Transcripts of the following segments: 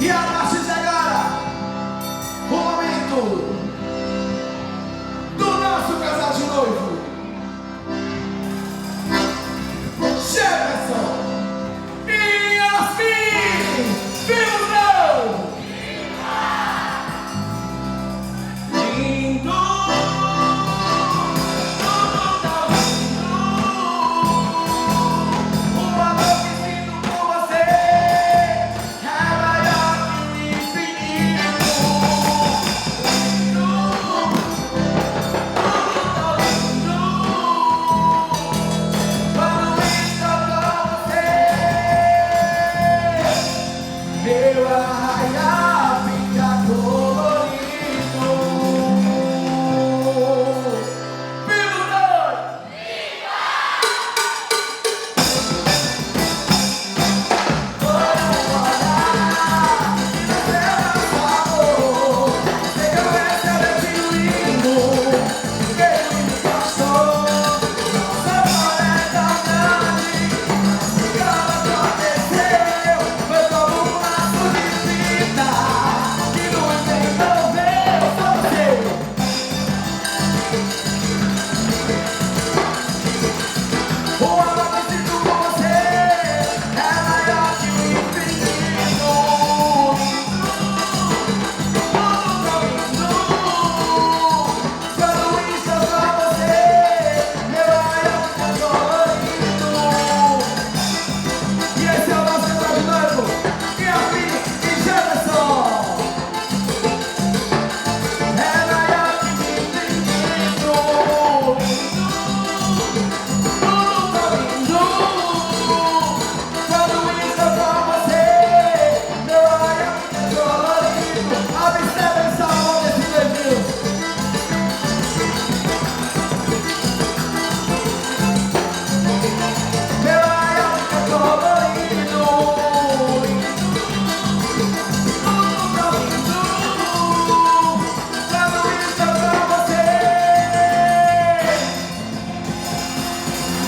E a partir de agora, o momento do nosso casal de noivo, Jefferson e Yasmin. Viva o não! Lindo! Tudo tão lindo! O amor que sinto por você é maior que o infinito. Lindo! Tudo tão lindo! Quando estou com você, meu arraial fica colorido. Viva o doido!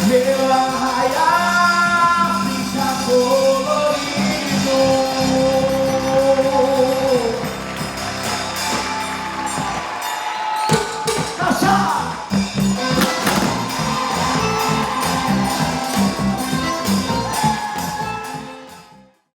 Meu arraial fica colorido. Cachorro!